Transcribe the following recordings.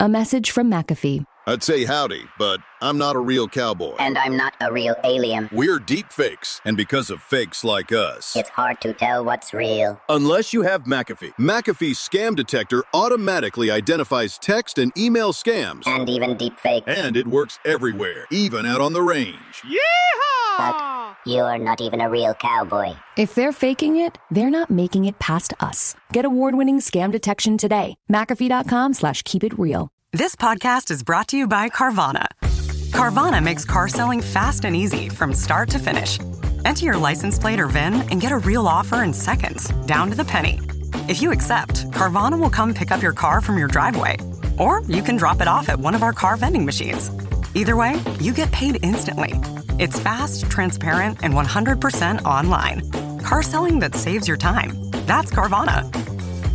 A message from McAfee. I'd say howdy, but I'm not a real cowboy. And I'm not a real alien. We're deep fakes, and because of fakes like us, It's hard to tell what's real. unless you have McAfee. McAfee's scam detector automatically identifies text and email scams. And even deep fakes. And it works everywhere, even out on the range. But you're not even a real cowboy. If they're faking it, they're not making it past us. Get award-winning scam detection today. McAfee.com/keepitreal. This podcast is brought to you by Carvana. Carvana makes car selling fast and easy from start to finish. Enter your license plate or VIN and get a real offer in seconds, down to the penny. If you accept, Carvana will come pick up your car from your driveway. Or you can drop it off at one of our car vending machines. Either way, you get paid instantly. It's fast, transparent, and 100% online. Car selling that saves your time. That's Carvana.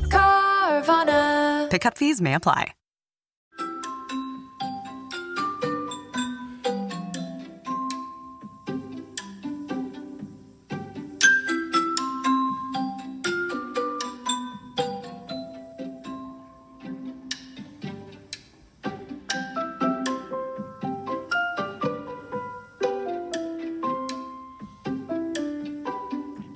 Carvana. Pickup fees may apply.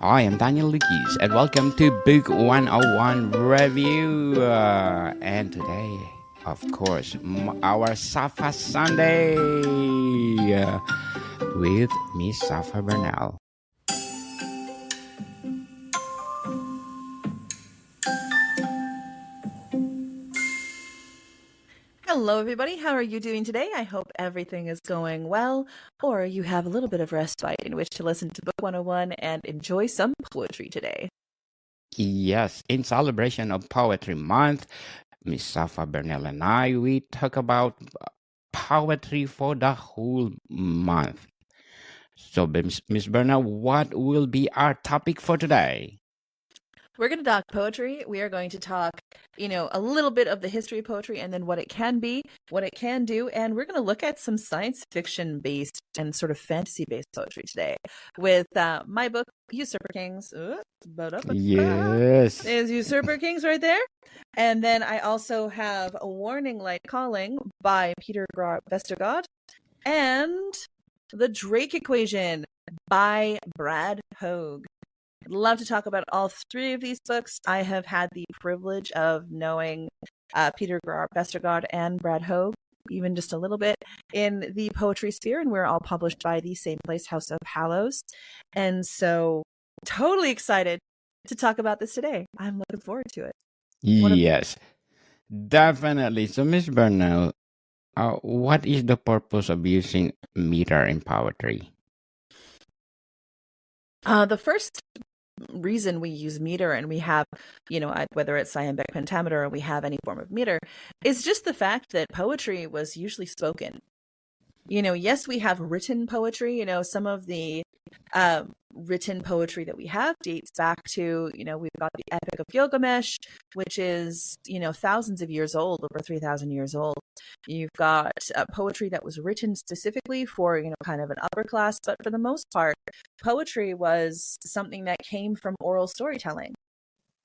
I am Daniel Lukis, and welcome to Book 101 Review. And today, of course, our Safa Sunday with Miss Safa Bernal. Hello, everybody. How are you doing today? I hope everything is going well, or you have a little bit of respite in which to listen to Book 101 and enjoy some poetry today. Yes, in celebration of Poetry Month, Miss Safa Bernal and we talk about poetry for the whole month. So, Miss Bernal, what will be our topic for today? We're going to talk poetry. We are going to talk, a little bit of the history of poetry and then what it can be, what it can do. And we're going to look at some science fiction based and sort of fantasy based poetry today with my book, Usurper Kings. Yes. There's Usurper Kings right there. And then I also have A Warning Light Calling by Peter Vestergaard and The Drake Equation by Brad Hogue. I'd love to talk about all three of these books. I have had the privilege of knowing Peter Vestergaard and Brad Hogue, even just a little bit, in the poetry sphere, and we're all published by the same place, House of Hallows. And so, totally excited to talk about this today. I'm looking forward to it. Yes, definitely. So, Miss Bernal, what is the purpose of using meter in poetry? The first reason we use meter and we have, whether it's iambic pentameter or we have any form of meter, is just the fact that poetry was usually spoken. Yes, we have written poetry. Some of the written poetry that we have dates back to, we've got the Epic of Gilgamesh, which is, thousands of years old, over 3,000 years old. You've got poetry that was written specifically for, kind of an upper class, but for the most part, poetry was something that came from oral storytelling.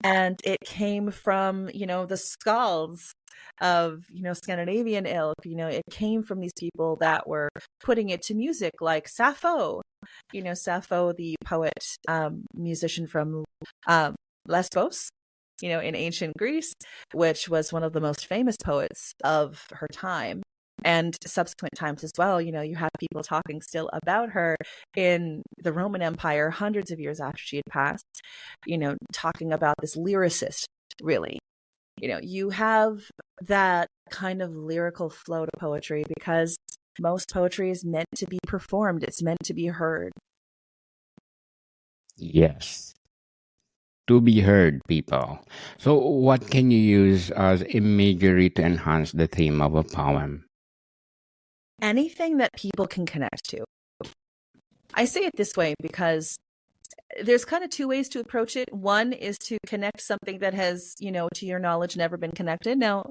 And it came from, the skalds of, Scandinavian ilk. It came from these people that were putting it to music, like Sappho. Sappho, the poet, musician from Lesbos, in ancient Greece, which was one of the most famous poets of her time and subsequent times as well. You have people talking still about her in the Roman Empire hundreds of years after she had passed, talking about this lyricist, really. You have that kind of lyrical flow to poetry because most poetry is meant to be performed. It's meant to be heard. Yes. To be heard, people. So what can you use as imagery to enhance the theme of a poem? Anything that people can connect to. I say it this way because there's kind of two ways to approach it. One is to connect something that has, to your knowledge, never been connected. Now,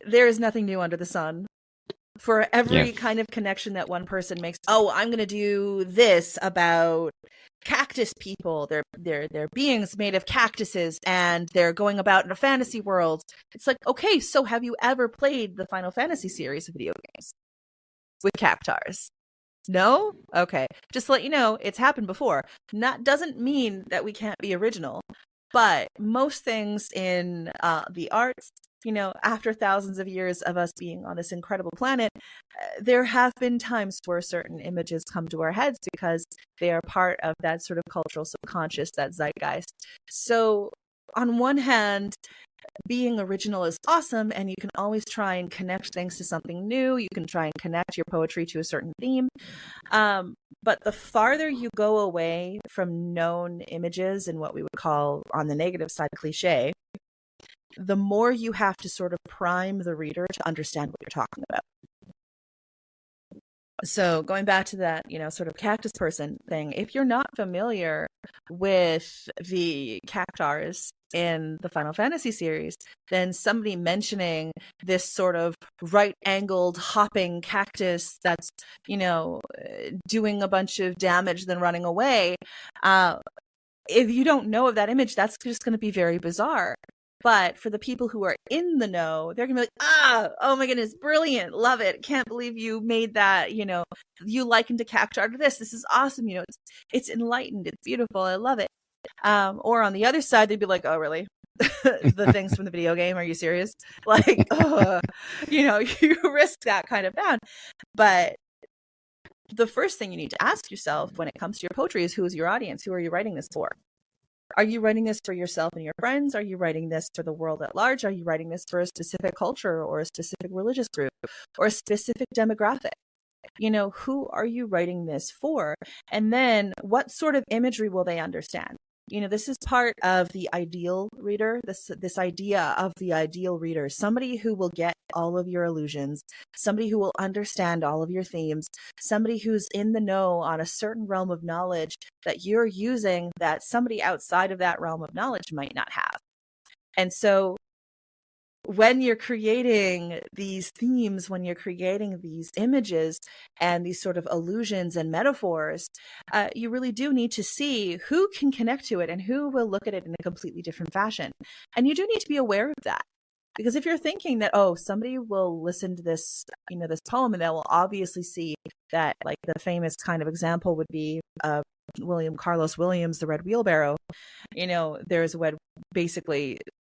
there is nothing new under the sun. For every Yes. kind of connection that one person makes, oh, I'm going to do this about cactus people. They're beings made of cactuses and they're going about in a fantasy world. It's like, okay, so have you ever played the Final Fantasy series of video games with cactars? No? Okay. Just to let you know, it's happened before. Not doesn't mean that we can't be original, but most things in the arts, after thousands of years of us being on this incredible planet, there have been times where certain images come to our heads because they are part of that sort of cultural subconscious, that zeitgeist. So on one hand, being original is awesome, and you can always try and connect things to something new. You can try and connect your poetry to a certain theme. But the farther you go away from known images and what we would call, on the negative side, cliche, the more you have to sort of prime the reader to understand what you're talking about. So going back to that, sort of cactus person thing, if you're not familiar with the cactars in the Final Fantasy series, then somebody mentioning this sort of right-angled hopping cactus that's, doing a bunch of damage then running away, if you don't know of that image, that's just going to be very bizarre. But for the people who are in the know, they're going to be like, oh my goodness, brilliant, love it. Can't believe you made that, you likened a cactar to this. This is awesome. It's enlightened. It's beautiful. I love it. Or on the other side, they'd be like, oh, really? The things from the video game? Are you serious? Like, you risk that kind of bound. But the first thing you need to ask yourself when it comes to your poetry is, who is your audience? Who are you writing this for? Are you writing this for yourself and your friends? Are you writing this for the world at large? Are you writing this for a specific culture or a specific religious group or a specific demographic? Who are you writing this for? And then what sort of imagery will they understand? This is part of the ideal reader, this idea of the ideal reader, somebody who will get all of your illusions, somebody who will understand all of your themes, somebody who's in the know on a certain realm of knowledge that you're using that somebody outside of that realm of knowledge might not have. And so when you're creating these themes, when you're creating these images and these sort of illusions and metaphors, you really do need to see who can connect to it and who will look at it in a completely different fashion. And you do need to be aware of that. Because if you're thinking that, somebody will listen to this, this poem, and they will obviously see that, like, the famous kind of example would be William Carlos Williams, The Red Wheelbarrow.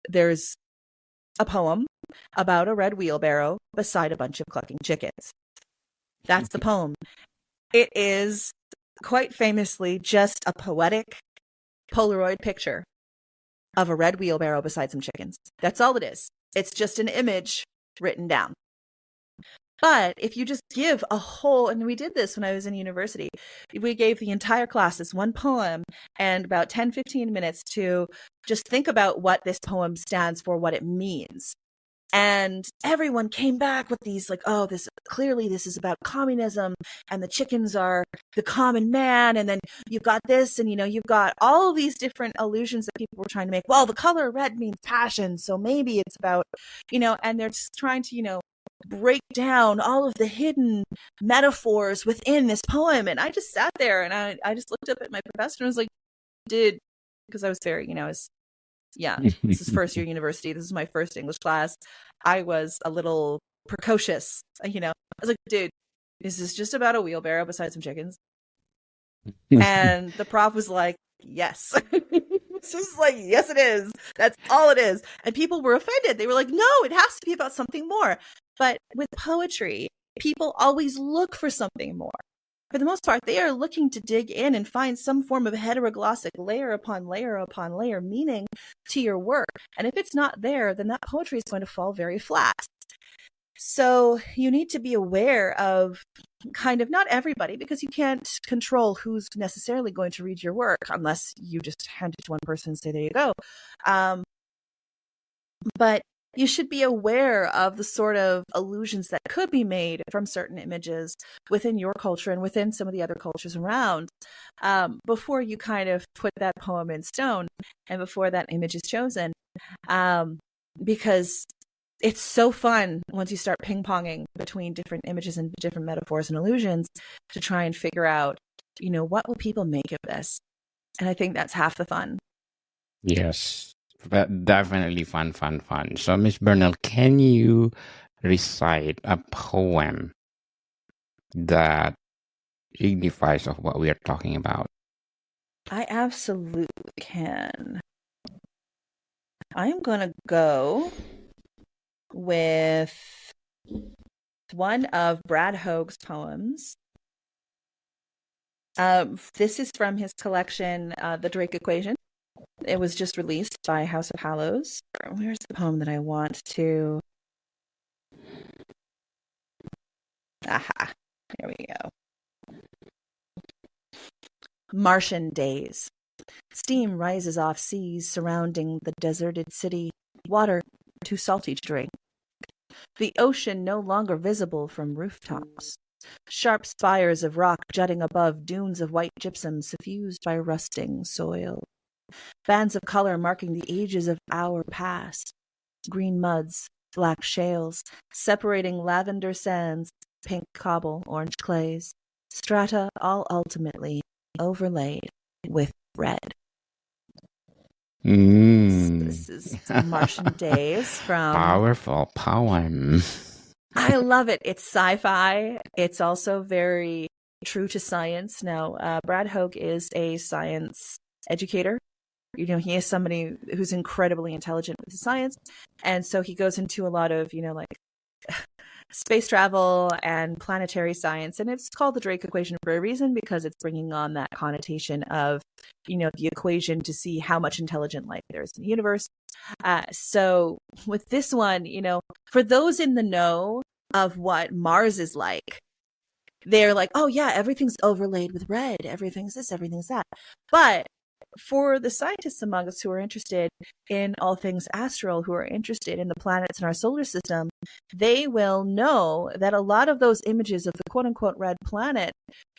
There's a poem about a red wheelbarrow beside a bunch of clucking chickens. That's the poem. It is quite famously just a poetic Polaroid picture of a red wheelbarrow beside some chickens. That's all it is. It's just an image written down. But if you just give a whole, and we did this when I was in university, we gave the entire class this one poem and about 10, 15 minutes to just think about what this poem stands for, what it means. And everyone came back with these like, this is about communism, and the chickens are the common man. And then you've got this, and, you've got all of these different allusions that people were trying to make. Well, the color red means passion, so maybe it's about, and they're just trying to, break down all of the hidden metaphors within this poem. And I just sat there and I just looked up at my professor and was like, because I was very, this is first year university. This is my first English class. I was a little precocious, I was like, dude, is this just about a wheelbarrow beside some chickens? And the prof was like, yes. It's just like, yes, it is. That's all it is. And people were offended. They were like, no, it has to be about something more. But with poetry, people always look for something more. For the most part, they are looking to dig in and find some form of heteroglossic layer upon layer upon layer meaning to your work. And if it's not there, then that poetry is going to fall very flat. So you need to be aware of kind of not everybody, because you can't control who's necessarily going to read your work unless you just hand it to one person and say, there you go. But you should be aware of the sort of illusions that could be made from certain images within your culture and within some of the other cultures around, before you kind of put that poem in stone and before that image is chosen. Because it's so fun once you start ping-ponging between different images and different metaphors and illusions to try and figure out, what will people make of this? And I think that's half the fun. Yes, but definitely fun. So, Miss Bernal, can you recite a poem that signifies of what we are talking about? I absolutely can. I am going to go with one of Brad Hoag's poems. This is from his collection, The Drake Equation. It was just released by House of Hallows. Where's the poem that I want to... Aha, here we go. Martian Days. Steam rises off seas surrounding the deserted city. Water too salty to drink. The ocean no longer visible from rooftops. Sharp spires of rock jutting above dunes of white gypsum suffused by rusting soil. Bands of color marking the ages of our past. Green muds, black shales, separating lavender sands, pink cobble, orange clays. Strata all ultimately overlaid with red. This is Martian Days from... Powerful poem. I love it. It's sci-fi. It's also very true to science. Now, Brad Hoag is a science educator. He is somebody who's incredibly intelligent with science. And so he goes into a lot of, like space travel and planetary science. And it's called the Drake equation for a reason, because it's bringing on that connotation of, the equation to see how much intelligent life there is in the universe. So with this one, for those in the know of what Mars is like, they're like, oh yeah, everything's overlaid with red. Everything's this, everything's that. But for the scientists among us who are interested in all things astral, who are interested in the planets in our solar system, they will know that a lot of those images of the quote unquote red planet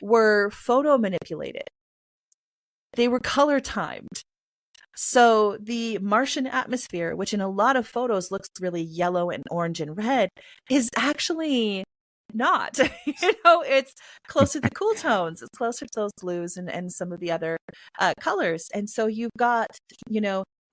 were photo manipulated. They were color timed. So the Martian atmosphere, which in a lot of photos looks really yellow and orange and red, is actually not. It's closer to cool tones. It's closer to those blues and some of the other colors. And so you've got,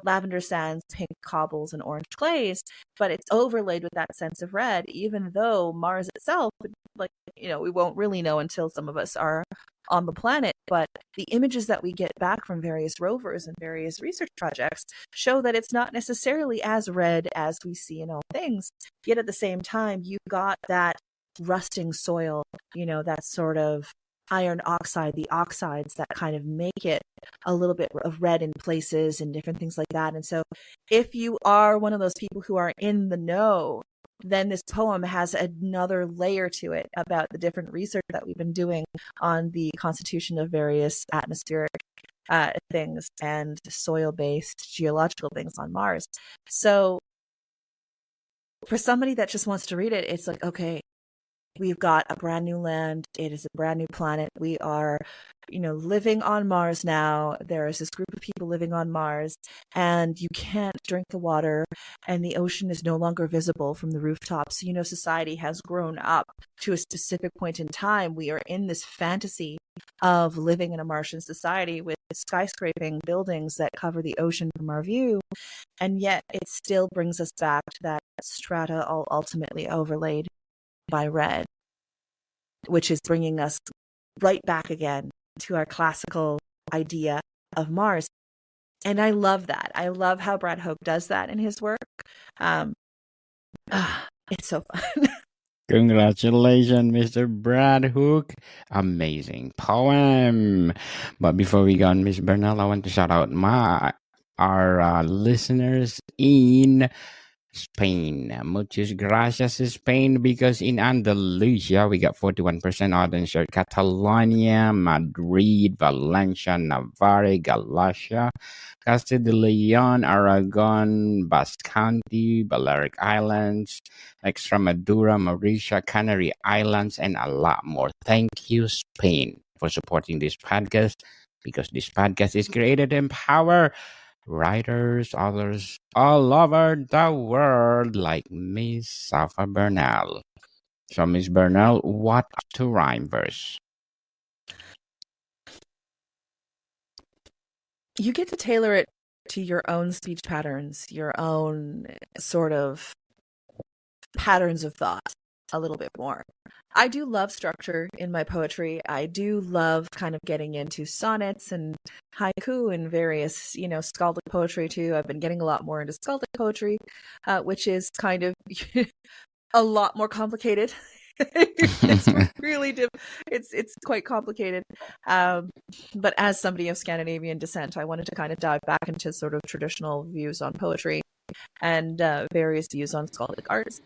lavender sands, pink cobbles, and orange clays, but it's overlaid with that sense of red, even though Mars itself, we won't really know until some of us are on the planet. But the images that we get back from various rovers and various research projects show that it's not necessarily as red as we see in all things. Yet at the same time, you've got that rusting soil, that sort of iron oxide, the oxides that kind of make it a little bit of red in places and different things like that. And so if you are one of those people who are in the know, then this poem has another layer to it about the different research that we've been doing on the constitution of various atmospheric things and soil-based geological things on Mars. So for somebody that just wants to read it, it's like, okay, we've got a brand new land. It is a brand new planet. We are, living on Mars now. There is this group of people living on Mars, and you can't drink the water, and the ocean is no longer visible from the rooftops. Society has grown up to a specific point in time. We are in this fantasy of living in a Martian society with skyscraping buildings that cover the ocean from our view. And yet it still brings us back to that strata all ultimately overlaid by red, which is bringing us right back again to our classical idea of Mars. And I love that. I love how Brad Hoag does that in his work. It's so fun. Congratulations, Mr. Brad Hook. Amazing poem. But before we go on, Miss Bernal, I want to shout out our listeners in Spain. Muchas gracias, Spain, because in Andalusia, we got 41% audience. Catalonia, Madrid, Valencia, Navarre, Galicia, Castilla y Leon, Aragon, Basque County, Balearic Islands, Extremadura, Mauritius, Canary Islands, and a lot more. Thank you, Spain, for supporting this podcast, because this podcast is created to empower writers, authors all over the world, like Miss Safa Bernal. So, Miss Bernal, what to rhyme verse? You get to tailor it to your own speech patterns, your own sort of patterns of thought a little bit more. I do love structure in my poetry. I do love kind of getting into sonnets and haiku and various, skaldic poetry too. I've been getting a lot more into skaldic poetry, which is kind of a lot more complicated. It's really it's quite complicated. But as somebody of Scandinavian descent, I wanted to kind of dive back into sort of traditional views on poetry and various views on skaldic arts.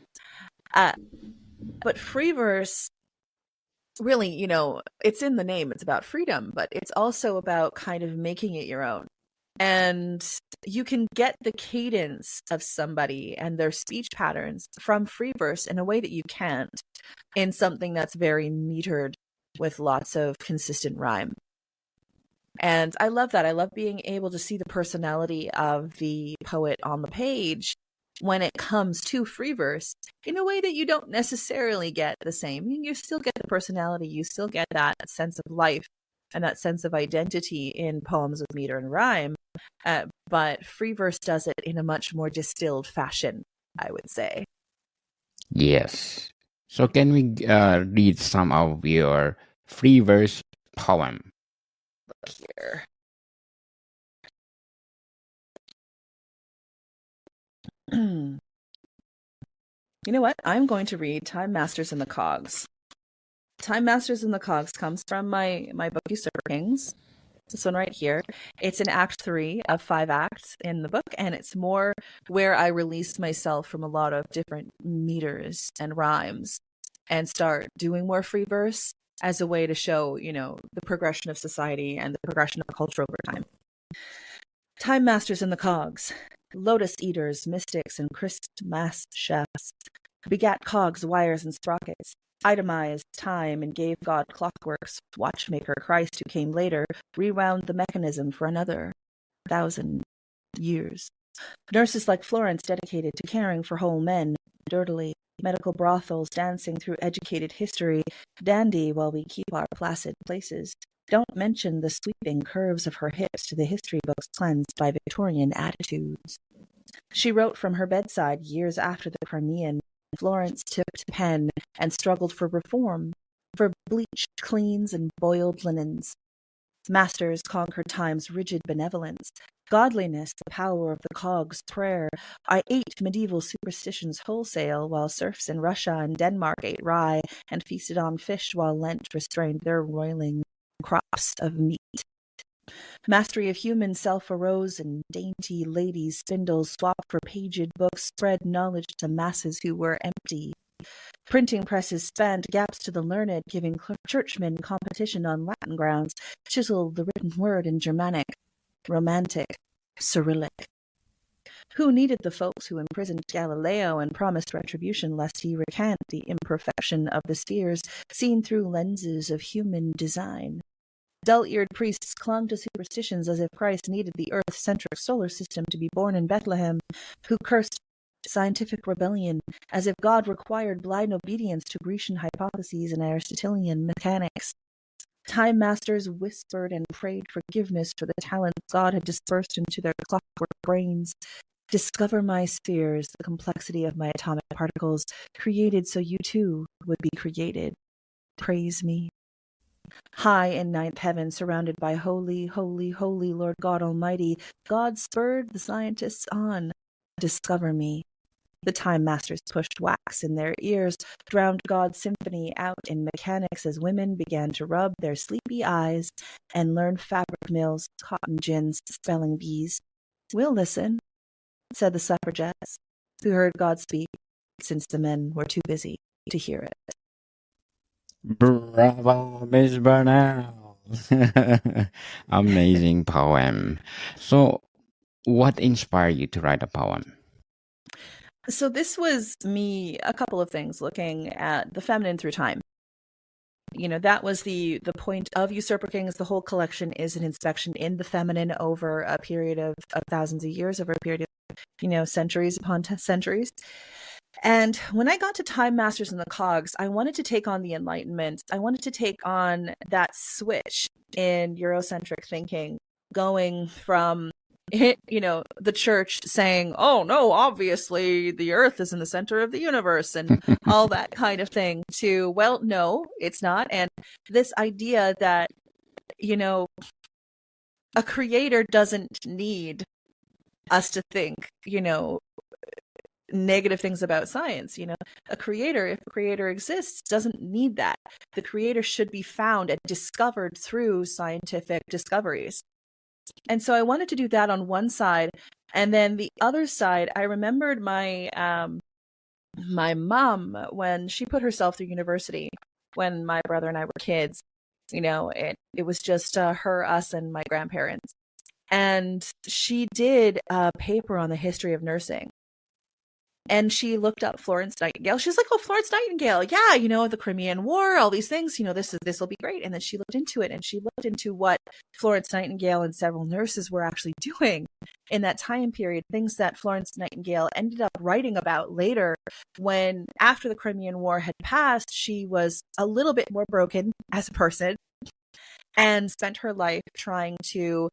But free verse, really, it's in the name. It's about freedom, but it's also about kind of making it your own. And you can get the cadence of somebody and their speech patterns from free verse in a way that you can't in something that's very metered with lots of consistent rhyme. And I love that. I love being able to see the personality of the poet on the page when it comes to free verse in a way that you don't necessarily get the same. You still get the personality, you still get that sense of life and that sense of identity in poems with meter and rhyme. But free verse does it in a much more distilled fashion, I would say. Yes. So, can we read some of your free verse poem? Here. You know what? I'm going to read Time Masters and the Cogs. Time Masters and the Cogs comes from my book Usurper Kings. This one right here. It's in Act 3 of 5 acts in the book, and it's more where I release myself from a lot of different meters and rhymes and start doing more free verse as a way to show, the progression of society and the progression of culture over time. Time Masters and the Cogs. Lotus eaters, mystics, and crisp mass chefs begat cogs, wires, and sprockets, itemized time, and gave God clockworks. Watchmaker Christ, who came later, rewound the mechanism for another 1,000 years. Nurses like Florence dedicated to caring for whole men, dirtily. Medical brothels dancing through educated history, dandy while we keep our placid places. Don't mention the sweeping curves of her hips to the history books cleansed by Victorian attitudes. She wrote from her bedside years after the Crimean. Florence took to pen and struggled for reform, for bleached cleans and boiled linens. Masters conquered time's rigid benevolence, godliness, the power of the cog's prayer. I ate medieval superstitions wholesale, while serfs in Russia and Denmark ate rye and feasted on fish while Lent restrained their roiling crops of meat. Mastery of human self arose, and dainty ladies' spindles swapped for paged books, spread knowledge to masses who were empty. Printing presses spanned gaps to the learned, giving churchmen competition on Latin grounds, chiseled the written word in Germanic, Romantic, Cyrillic. Who needed the folks who imprisoned Galileo and promised retribution lest he recant the imperfection of the spheres seen through lenses of human design? Dull-eared priests clung to superstitions as if Christ needed the Earth-centric solar system to be born in Bethlehem, who cursed scientific rebellion as if God required blind obedience to Grecian hypotheses and Aristotelian mechanics. Time masters whispered and prayed forgiveness for the talents God had dispersed into their clockwork brains. Discover my spheres, the complexity of my atomic particles, created so you too would be created. Praise me. High in ninth heaven, surrounded by holy, holy, holy Lord God Almighty, God spurred the scientists on. Discover me. The time masters pushed wax in their ears, drowned God's symphony out in mechanics as women began to rub their sleepy eyes and learn fabric mills, cotton gins, spelling bees. We'll listen, said the suffragettes, who heard God speak, since the men were too busy to hear it. Bravo, Miss Bernal. Amazing poem. So, what inspired you to write a poem? So this was me, a couple of things, looking at the feminine through time. that was the point of Usurper Kings. The whole collection is an inspection in the feminine over a period of thousands of years, over a period of, centuries upon centuries. And when I got to Time Masters and the Cogs, I wanted to take on the Enlightenment. I wanted to take on that switch in Eurocentric thinking, going from the church saying, oh no, obviously the earth is in the center of the universe and all that kind of thing, to, well, no, it's not. And this idea that, a creator doesn't need us to think, negative things about science. A creator, if a creator exists, doesn't need that. The creator should be found and discovered through scientific discoveries. And so I wanted to do that on one side, and then the other side, I remembered my my mom when she put herself through university when my brother and I were kids. It was just her, us, and my grandparents, and she did a paper on the history of nursing. And she looked up Florence Nightingale. She's like, oh, Florence Nightingale. Yeah, the Crimean War, all these things, this will be great. And then she looked into it, and she looked into what Florence Nightingale and several nurses were actually doing in that time period, things that Florence Nightingale ended up writing about later when, after the Crimean War had passed, she was a little bit more broken as a person and spent her life trying to,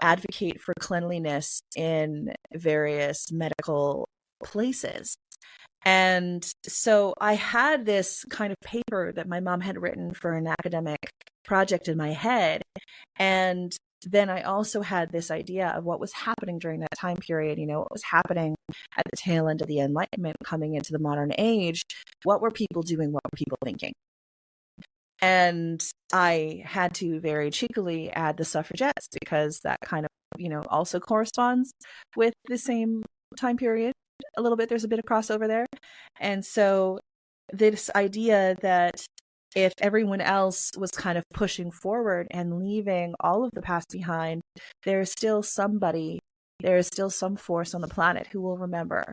advocate for cleanliness in various medical places. And so I had this kind of paper that my mom had written for an academic project in my head. And then I also had this idea of what was happening during that time period, what was happening at the tail end of the Enlightenment coming into the modern age. What were people doing? What were people thinking? And I had to very cheekily add the suffragettes because that kind of, also corresponds with the same time period. A little bit, there's a bit of crossover there. And so this idea that if everyone else was kind of pushing forward and leaving all of the past behind, there's still somebody, there is still some force on the planet who will remember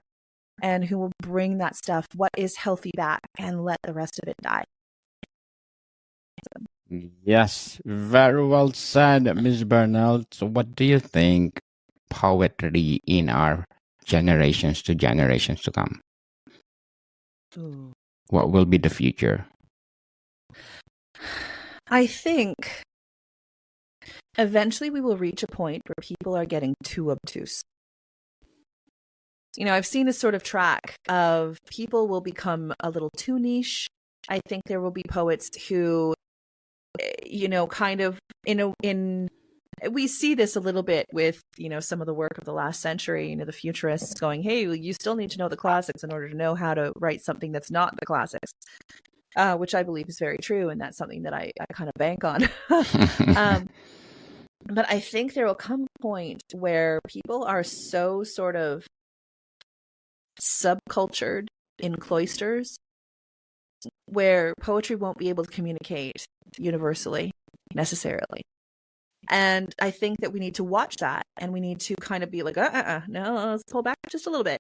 and who will bring that stuff, what is healthy, back and let the rest of it die. Yes, very well said, Ms. Burnell. So what do you think poetry in our generations to come? Ooh. What will be the future? I think eventually we will reach a point where people are getting too obtuse. I've seen this sort of track of people will become a little too niche. I think there will be poets who, kind of we see this a little bit with, some of the work of the last century, the futurists going, hey, you still need to know the classics in order to know how to write something that's not the classics, which I believe is very true. And that's something that I kind of bank on. But I think there will come a point where people are so sort of subcultured in cloisters where poetry won't be able to communicate universally necessarily. And I think that we need to watch that, and we need to kind of be like, no, let's pull back just a little bit,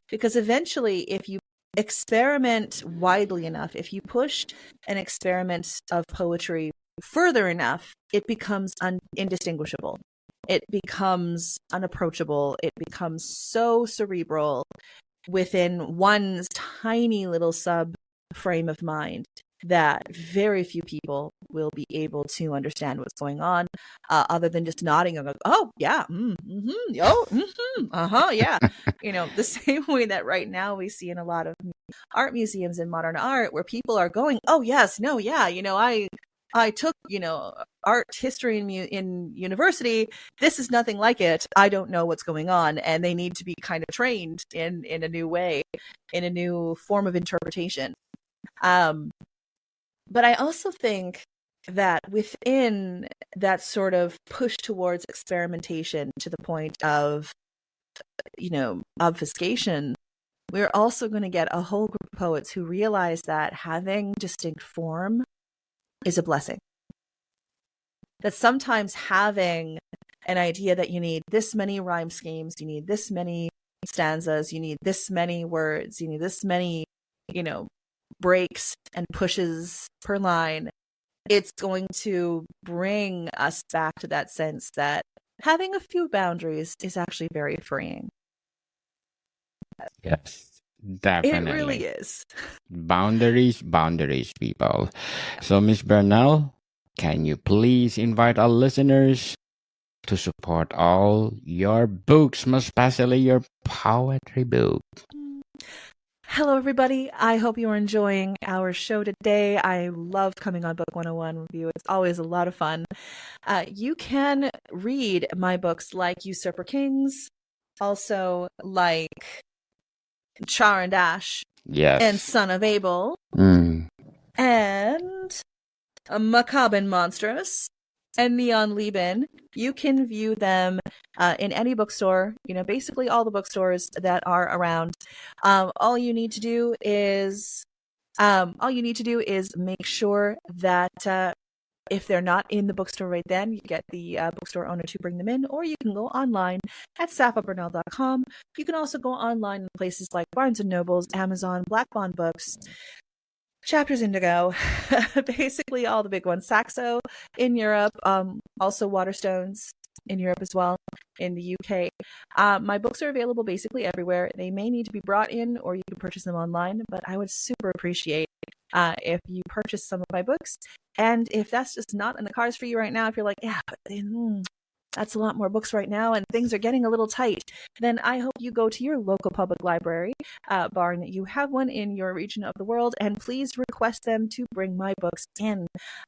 because eventually if you experiment widely enough, if you push an experiment of poetry further enough, it becomes indistinguishable. It becomes unapproachable. It becomes so cerebral within one's tiny little sub frame of mind that very few people will be able to understand what's going on, other than just nodding and go, oh yeah, yeah. The same way that right now we see in a lot of art museums and modern art where people are going, oh yes, no, yeah, I took, art history in university. This is nothing like it. I don't know what's going on. And they need to be kind of trained in a new way, in a new form of interpretation. But I also think that within that sort of push towards experimentation to the point of, obfuscation, we're also going to get a whole group of poets who realize that having distinct form is a blessing. That sometimes having an idea that you need this many rhyme schemes, you need this many stanzas, you need this many words, you need this many, breaks and pushes per line, it's going to bring us back to that sense that having a few boundaries is actually very freeing. Yes, It really definitely. is. Boundaries, boundaries, people. So, Miss Bernal, can you please invite our listeners to support all your books, most especially your poetry book? Hello, everybody. I hope you are enjoying our show today. I love coming on Book 101 Review. It's always a lot of fun. You can read my books like Usurper Kings, also like Char and Dash, Yes. and Son of Abel, Mm. and Macabre and Monstrous, and Neon Lieben. You can view them in any bookstore, basically all the bookstores that are around. All you need to do is make sure that if they're not in the bookstore right then, you get the bookstore owner to bring them in, or you can go online at sapphiburnell.com. You can also go online in places like Barnes & Nobles, Amazon, Black Bond Books, Chapters Indigo, basically all the big ones. Saxo in Europe, also Waterstones in Europe as well, in the UK. My books are available basically everywhere. They may need to be brought in, or you can purchase them online, but I would super appreciate if you purchase some of my books. And if that's just not in the cards for you right now, if you're like, yeah, but that's a lot more books right now and things are getting a little tight, then I hope you go to your local public library, barring that you have one in your region of the world, and please request them to bring my books in.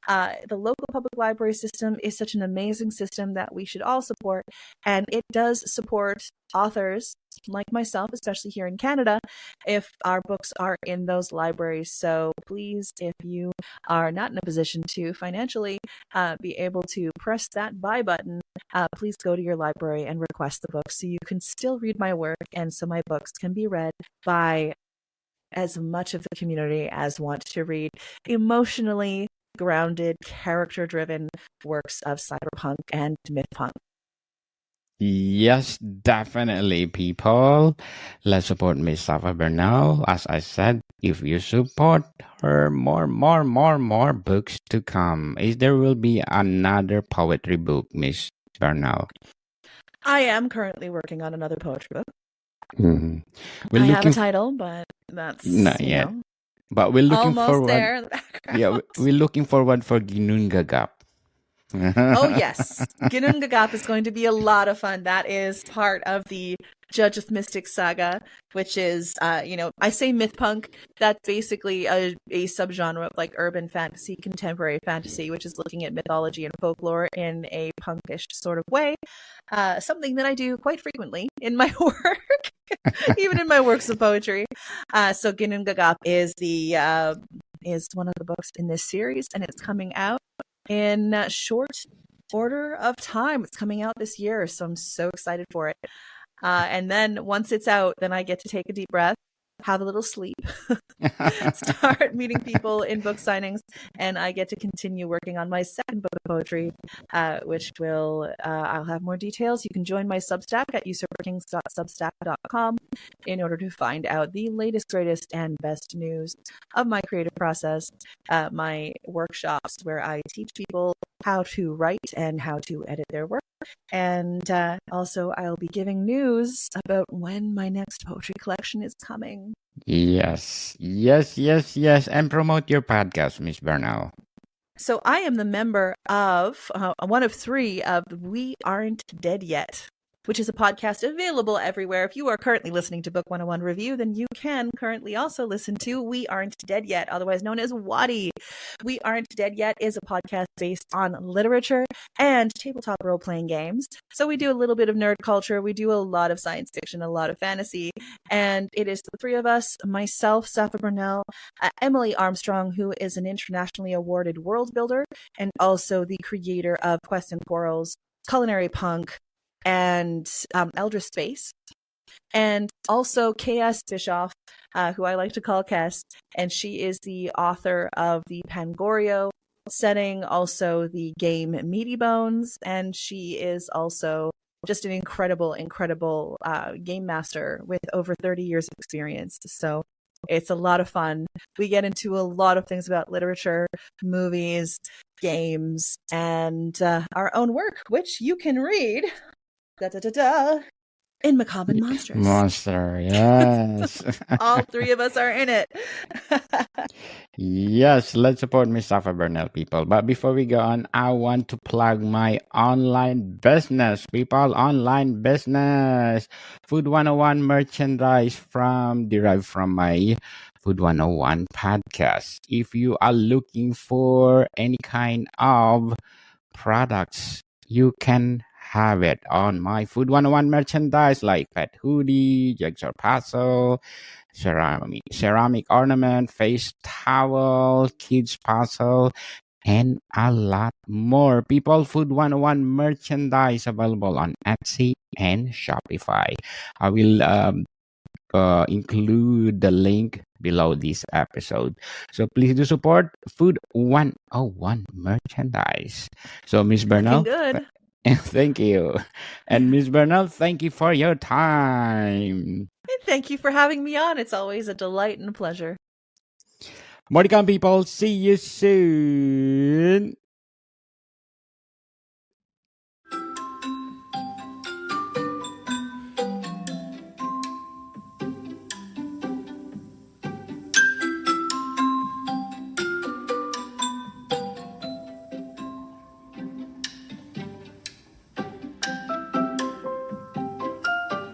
The local public library system is such an amazing system that we should all support, and it does support authors like myself, especially here in Canada, if our books are in those libraries. So please, if you are not in a position to financially be able to press that buy button, please go to your library and request the book so you can still read my work, and so my books can be read by as much of the community as want to read emotionally grounded, character-driven works of cyberpunk and mythpunk. Yes, definitely, people. Let's support Miss Safa Bernal. As I said, if you support her, more books to come. There will be another poetry book, Miss Bernal. I am currently working on another poetry book. Mm-hmm. I have a title, but that's not yet. But we're looking almost forward. there in the background. Yeah, we're looking forward for Ginungagap. Oh, yes. Ginnungagap is going to be a lot of fun. That is part of the Judge of Mystic saga, which is, I say mythpunk. That's basically a subgenre of like urban fantasy, contemporary fantasy, which is looking at mythology and folklore in a punkish sort of way. Something that I do quite frequently in my work, even in my works of poetry. So Ginnungagap is is one of the books in this series, and it's coming out in short order of time. It's coming out this year, so I'm so excited for it. And then once it's out, then I get to take a deep breath, have a little sleep, start meeting people in book signings, and I get to continue working on my second book of poetry, which I'll have more details. You can join my Substack at usurperkings.substack.com in order to find out the latest, greatest, and best news of my creative process, my workshops where I teach people how to write and how to edit their work. And also, I'll be giving news about when my next poetry collection is coming. Yes. And promote your podcast, Miss Bernal. So I am the member of one of three of We Aren't Dead Yet, which is a podcast available everywhere. If you are currently listening to Book 101 Review, then you can currently also listen to We Aren't Dead Yet, otherwise known as WADI. We Aren't Dead Yet is a podcast based on literature and tabletop role-playing games. So we do a little bit of nerd culture. We do a lot of science fiction, a lot of fantasy. And it is the three of us, myself, Safa Burnell, Emily Armstrong, who is an internationally awarded world builder and also the creator of Quest and Quarrels, Culinary Punk, and Elder Space, and also K.S. Bischoff, who I like to call Kess, and she is the author of the Pangorio setting, also the game Meaty Bones, and she is also just an incredible game master with over 30 years of experience. So It's a lot of fun. We get into a lot of things about literature, movies, games, and our own work, which you can read in Macabre and Monsters. Monster, yes. All three of us are in it. Yes, let's support Miss Safa Bernal, people. But before we go on, I want to plug my online business, people. Online business. Food 101 merchandise derived from my Food 101 podcast. If you are looking for any kind of products, you can have it on my Food 101 merchandise like pet hoodie, jigsaw puzzle, ceramic ornament, face towel, kids puzzle, and a lot more. People, Food 101 merchandise available on Etsy and Shopify. I will include the link below this episode. So please do support Food 101 merchandise. So Miss Bernal, Good. thank you. And Miss Bernal, thank you for your time. And thank you for having me on. It's always a delight and a pleasure. More to come, people. See you soon.